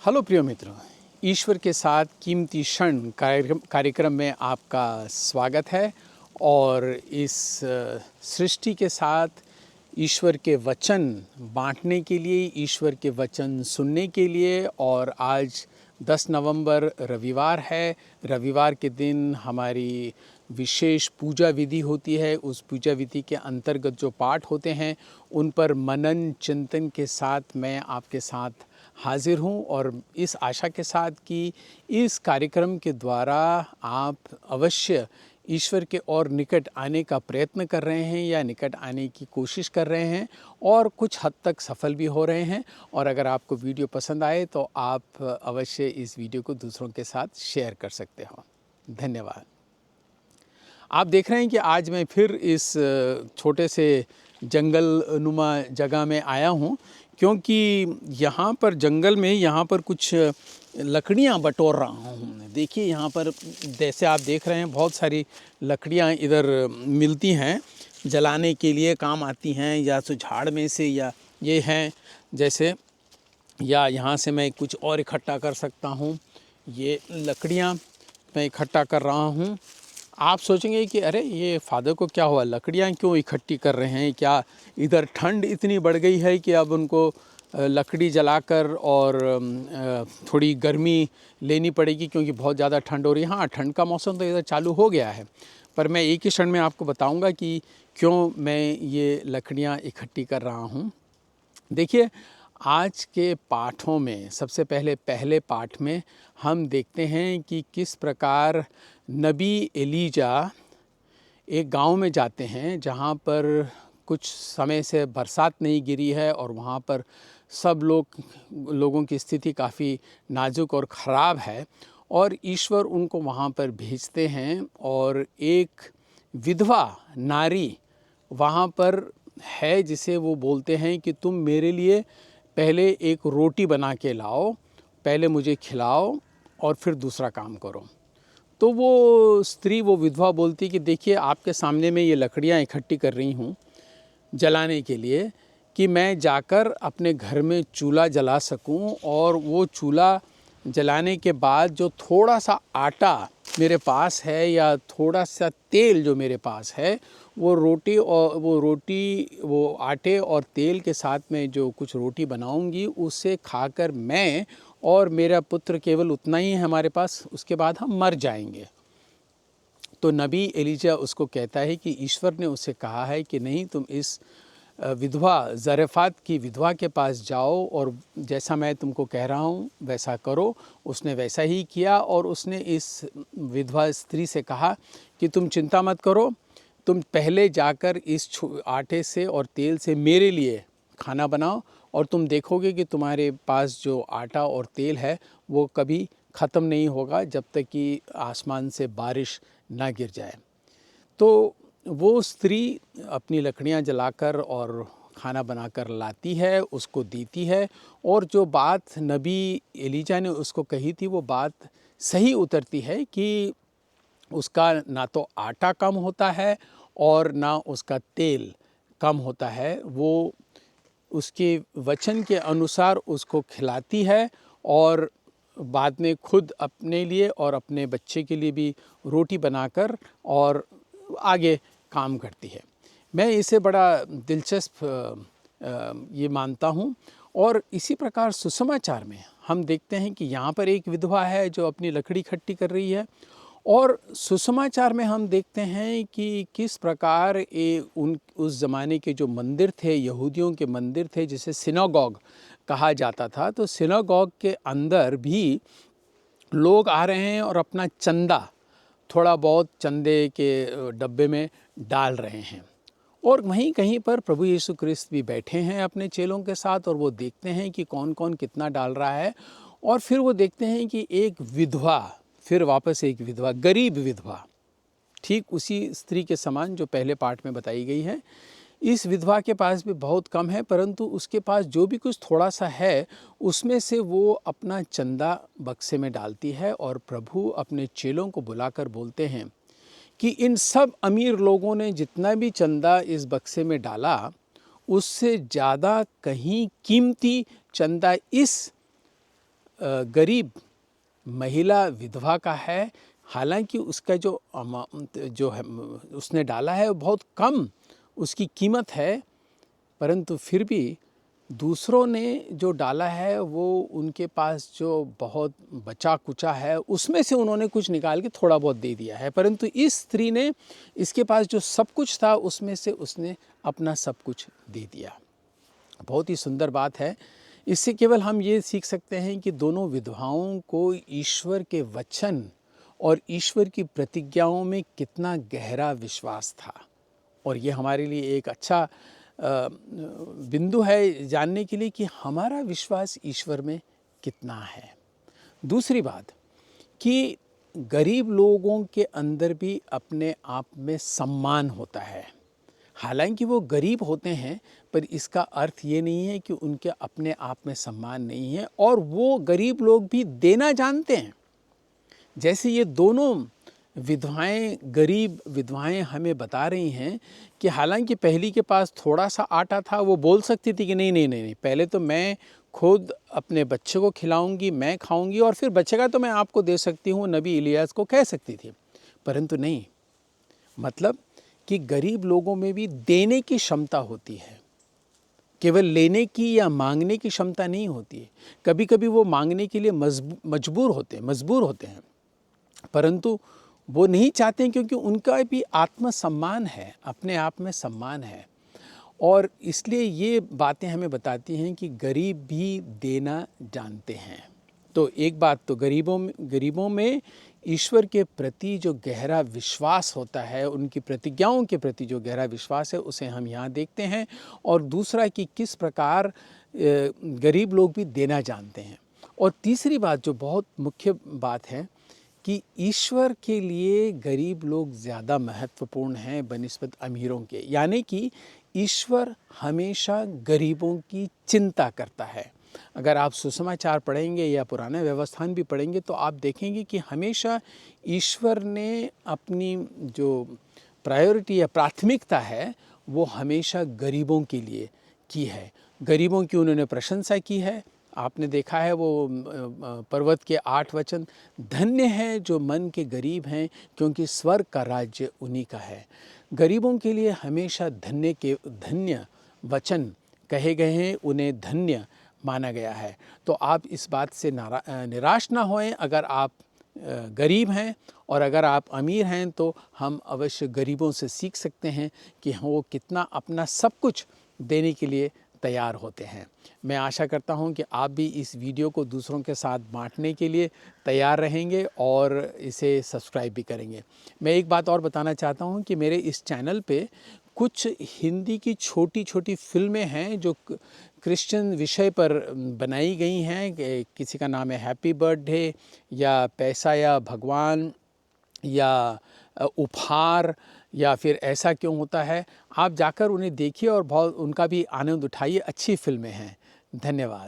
Hello प्रिय मित्रों, ईश्वर के साथ कीमती क्षण कार्यक्रम में आपका स्वागत है। और इस सृष्टि के साथ ईश्वर के वचन बांटने के लिए, ईश्वर के वचन सुनने के लिए। और आज 10 नवंबर रविवार है। रविवार के दिन हमारी विशेष पूजा विधि होती है। उस पूजा विधि के अंतर्गत जो पाठ होते हैं उन पर मनन चिंतन के साथ मैं आपके साथ हाजिर हूँ, और इस आशा के साथ कि इस कार्यक्रम के द्वारा आप अवश्य ईश्वर के और निकट आने का प्रयत्न कर रहे हैं या निकट आने की कोशिश कर रहे हैं, और कुछ हद तक सफल भी हो रहे हैं। और अगर आपको वीडियो पसंद आए तो आप अवश्य इस वीडियो को दूसरों के साथ शेयर कर सकते हो। धन्यवाद। आप देख रहे हैं कि आज मैं फिर इस छोटे से जंगल नुमा जगह में आया हूँ, क्योंकि यहाँ पर जंगल में यहाँ पर कुछ लकड़ियाँ बटोर रहा हूँ। देखिए यहाँ पर जैसे आप देख रहे हैं बहुत सारी लकड़ियाँ इधर मिलती हैं, जलाने के लिए काम आती हैं, या तो झाड़ में से या ये हैं जैसे, या यहाँ से मैं कुछ और इकट्ठा कर सकता हूँ। ये लकड़ियाँ मैं इकट्ठा कर रहा हूँ। आप सोचेंगे कि अरे ये फादर को क्या हुआ, लकड़ियाँ क्यों इकट्ठी कर रहे हैं? क्या इधर ठंड इतनी बढ़ गई है कि अब उनको लकड़ी जलाकर और थोड़ी गर्मी लेनी पड़ेगी, क्योंकि बहुत ज़्यादा ठंड हो रही है। हाँ, ठंड का मौसम तो इधर चालू हो गया है, पर मैं एक ही क्षण में आपको बताऊंगा कि क्यों मैं ये लकड़ियाँ इकट्ठी कर रहा हूँ। देखिए, आज के पाठों में सबसे पहले पाठ में हम देखते हैं कि किस प्रकार नबी एलीजा एक गांव में जाते हैं जहां पर कुछ समय से बरसात नहीं गिरी है, और वहां पर सब लोगों की स्थिति काफ़ी नाजुक और ख़राब है। और ईश्वर उनको वहां पर भेजते हैं, और एक विधवा नारी वहां पर है जिसे वो बोलते हैं कि तुम मेरे लिए पहले एक रोटी बना के लाओ, पहले मुझे खिलाओ और फिर दूसरा काम करो। तो वो स्त्री, वो विधवा बोलती कि देखिए आपके सामने मैं ये लकड़ियाँ इकट्ठी कर रही हूँ जलाने के लिए, कि मैं जाकर अपने घर में चूल्हा जला सकूं, और वो चूल्हा जलाने के बाद जो थोड़ा सा आटा मेरे पास है या थोड़ा सा तेल जो मेरे पास है, वो आटे और तेल के साथ में जो कुछ रोटी बनाऊंगी उससे खाकर मैं और मेरा पुत्र, केवल उतना ही है हमारे पास, उसके बाद हम मर जाएंगे। तो नबी एलीजा उसको कहता है कि ईश्वर ने उससे कहा है कि नहीं, तुम इस विधवा ज़रफ़ात की विधवा के पास जाओ और जैसा मैं तुमको कह रहा हूँ वैसा करो। उसने वैसा ही किया, और उसने इस विधवा स्त्री से कहा कि तुम चिंता मत करो, तुम पहले जाकर इस आटे से और तेल से मेरे लिए खाना बनाओ, और तुम देखोगे कि तुम्हारे पास जो आटा और तेल है वो कभी ख़त्म नहीं होगा जब तक कि आसमान से बारिश ना गिर जाए। तो वो स्त्री अपनी लकड़ियाँ जलाकर और खाना बनाकर लाती है, उसको देती है, और जो बात नबी एलीजा ने उसको कही थी वो बात सही उतरती है कि उसका ना तो आटा कम होता है और ना उसका तेल कम होता है। वो उसके वचन के अनुसार उसको खिलाती है, और बाद में खुद अपने लिए और अपने बच्चे के लिए भी रोटी बनाकर और आगे काम करती है। मैं इसे बड़ा दिलचस्प ये मानता हूँ। और इसी प्रकार सुसमाचार में हम देखते हैं कि यहाँ पर एक विधवा है जो अपनी लकड़ी इकट्ठी कर रही है, और सुसमाचार में हम देखते हैं कि किस प्रकार उस ज़माने के जो मंदिर थे, यहूदियों के मंदिर थे जिसे सिनागोग कहा जाता था, तो सिनागोग के अंदर भी लोग आ रहे हैं और अपना चंदा, थोड़ा बहुत चंदे के डब्बे में डाल रहे हैं। और वहीं कहीं पर प्रभु यीशु क्रिस्त भी बैठे हैं अपने चेलों के साथ, और वो देखते हैं कि कौन कौन कितना डाल रहा है। और फिर वो देखते हैं कि एक विधवा, फिर वापस एक विधवा, गरीब विधवा, ठीक उसी स्त्री के समान जो पहले पाठ में बताई गई है, इस विधवा के पास भी बहुत कम है, परंतु उसके पास जो भी कुछ थोड़ा सा है उसमें से वो अपना चंदा बक्से में डालती है। और प्रभु अपने चेलों को बुलाकर बोलते हैं कि इन सब अमीर लोगों ने जितना भी चंदा इस बक्से में डाला, उससे ज़्यादा कहीं कीमती चंदा इस गरीब महिला विधवा का है। हालांकि उसका जो है उसने डाला है वो बहुत कम उसकी कीमत है, परंतु फिर भी दूसरों ने जो डाला है वो उनके पास जो बहुत बचा कुचा है उसमें से उन्होंने कुछ निकाल के थोड़ा बहुत दे दिया है। परंतु इस स्त्री ने इसके पास जो सब कुछ था उसमें से उसने अपना सब कुछ दे दिया। बहुत ही सुंदर बात है। इससे केवल हम ये सीख सकते हैं कि दोनों विधवाओं को ईश्वर के वचन और ईश्वर की प्रतिज्ञाओं में कितना गहरा विश्वास था, और ये हमारे लिए एक अच्छा बिंदु है जानने के लिए कि हमारा विश्वास ईश्वर में कितना है। दूसरी बात कि गरीब लोगों के अंदर भी अपने आप में सम्मान होता है। हालांकि वो गरीब होते हैं, पर इसका अर्थ ये नहीं है कि उनके अपने आप में सम्मान नहीं है, और वो गरीब लोग भी देना जानते हैं। जैसे ये दोनों विधवाएं, गरीब विधवाएं हमें बता रही हैं कि हालांकि पहली के पास थोड़ा सा आटा था, वो बोल सकती थी कि नहीं नहीं नहीं नहीं, पहले तो मैं खुद अपने बच्चे को खिलाऊंगी, मैं खाऊंगी, और फिर बचेगा तो मैं आपको दे सकती हूँ, नबी इलियास को कह सकती थी। परंतु नहीं, मतलब कि गरीब लोगों में भी देने की क्षमता होती है, केवल लेने की या मांगने की क्षमता नहीं होती है। कभी कभी वो मांगने के लिए मजबूर होते हैं, परंतु वो नहीं चाहते हैं, क्योंकि उनका भी आत्मसम्मान है, अपने आप में सम्मान है। और इसलिए ये बातें हमें बताती हैं कि गरीब भी देना जानते हैं। तो एक बात तो गरीबों में ईश्वर के प्रति जो गहरा विश्वास होता है, उनकी प्रतिज्ञाओं के प्रति जो गहरा विश्वास है, उसे हम यहाँ देखते हैं। और दूसरा कि किस प्रकार गरीब लोग भी देना जानते हैं। और तीसरी बात जो बहुत मुख्य बात है कि ईश्वर के लिए गरीब लोग ज़्यादा महत्वपूर्ण हैं बनिस्बत अमीरों के। यानी कि ईश्वर हमेशा गरीबों की चिंता करता है। अगर आप सुसमाचार पढ़ेंगे या पुराना व्यवस्थान भी पढ़ेंगे तो आप देखेंगे कि हमेशा ईश्वर ने अपनी जो प्रायोरिटी या प्राथमिकता है वो हमेशा गरीबों के लिए की है। गरीबों की उन्होंने प्रशंसा की है। आपने देखा है वो पर्वत के 8 वचन, धन्य है जो मन के गरीब हैं, क्योंकि स्वर्ग का राज्य उन्हीं का है। गरीबों के लिए हमेशा धन्य वचन कहे गए हैं, उन्हें धन्य माना गया है। तो आप इस बात से निराश ना होएं। अगर आप गरीब हैं और अगर आप अमीर हैं तो हम अवश्य गरीबों से सीख सकते हैं कि वो कितना अपना सब कुछ देने के लिए तैयार होते हैं। मैं आशा करता हूं कि आप भी इस वीडियो को दूसरों के साथ बांटने के लिए तैयार रहेंगे और इसे सब्सक्राइब भी करेंगे। मैं एक बात और बताना चाहता हूं कि मेरे इस चैनल पे कुछ हिंदी की छोटी छोटी फिल्में हैं जो क्रिश्चियन विषय पर बनाई गई हैं। किसी का नाम है हैप्पी बर्थडे, या पैसा या भगवान, या उपहार, या फिर ऐसा क्यों होता है। आप जाकर उन्हें देखिए और बहुत उनका भी आनंद उठाइए। अच्छी फिल्में हैं। धन्यवाद।